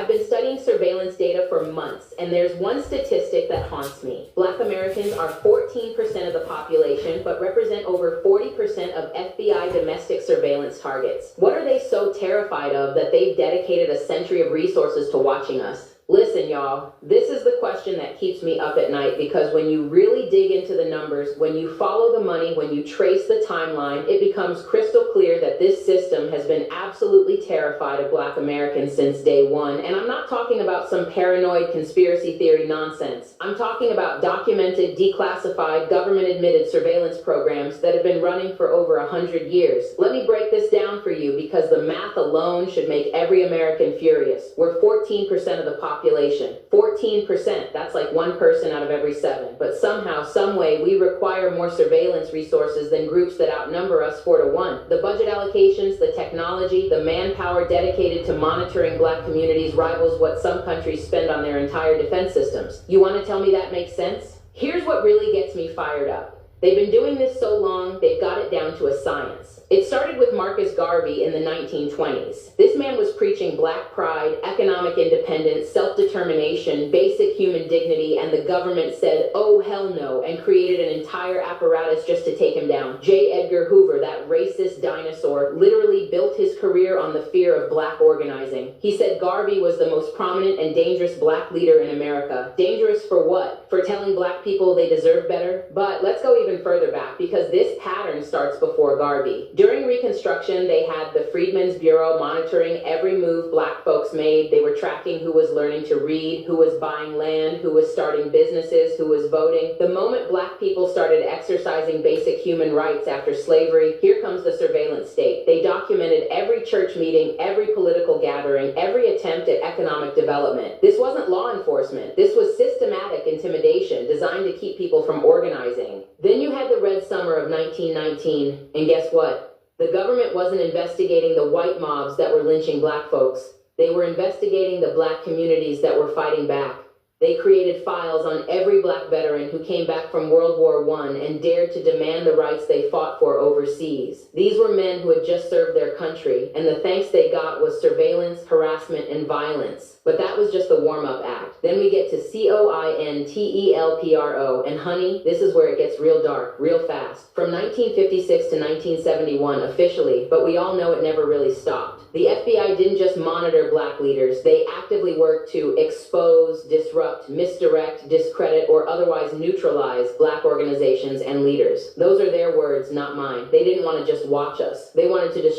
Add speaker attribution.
Speaker 1: I've been studying surveillance data for months, and there's one statistic that haunts me. Black Americans are 14% of the population, but represent over 40% of FBI domestic surveillance targets. What are they so terrified of that they've dedicated a century of resources to watching us? Listen, y'all, this is the question that keeps me up at night, because when you really dig into the numbers, when you follow the money, when you trace the timeline, it becomes crystal clear that this system has been absolutely terrified of Black Americans since day one. And I'm not talking about some paranoid conspiracy theory nonsense. I'm talking about documented, declassified, government-admitted surveillance programs that have been running for over 100 years. Let me break this down for you, because the math alone should make every American furious. We're 14% of the population. 14%, that's like one person out of every 7. But somehow, someway, we require more surveillance resources than groups that outnumber us 4 to 1. The budget allocations, the technology, the manpower dedicated to monitoring Black communities rivals what some countries spend on their entire defense systems. You want to tell me that makes sense? Here's what really gets me fired up. They've been doing this so long, they've got it down to a science. It started with Marcus Garvey in the 1920s. This man was preaching Black pride, economic independence, self-determination, basic human dignity, and the government said, oh hell no, and created an entire apparatus just to take him down. J. Edgar Hoover, that racist dinosaur, literally built his career on the fear of Black organizing. He said Garvey was the most prominent and dangerous Black leader in America. Dangerous for what? For telling Black people they deserve better? But let's go even further back, because this pattern starts before Garvey. During Reconstruction, they had the Freedmen's Bureau monitoring every move Black folks made. They were tracking who was learning to read, who was buying land, who was starting businesses, who was voting. The moment Black people started exercising basic human rights after slavery, here comes the surveillance state. They documented every church meeting, every political gathering, every attempt at economic development. This wasn't law enforcement. This was systematic intimidation designed to keep people from organizing. Then you had the Red Summer of 1919, and guess what? The government wasn't investigating the white mobs that were lynching Black folks. They were investigating the Black communities that were fighting back. They created files on every Black veteran who came back from World War I and dared to demand the rights they fought for overseas. These were men who had just served their country, and the thanks they got was surveillance, harassment, and violence. But that was just the warm-up act. Then we get to COINTELPRO, and honey, this is where it gets real dark, real fast. From 1956 to 1971 officially, but we all know it never really stopped. The FBI didn't just monitor Black leaders, they actively worked to expose, disrupt, misdirect, discredit, or otherwise neutralize Black organizations and leaders. Those are their words, not mine. They didn't want to just watch us. They wanted to destroy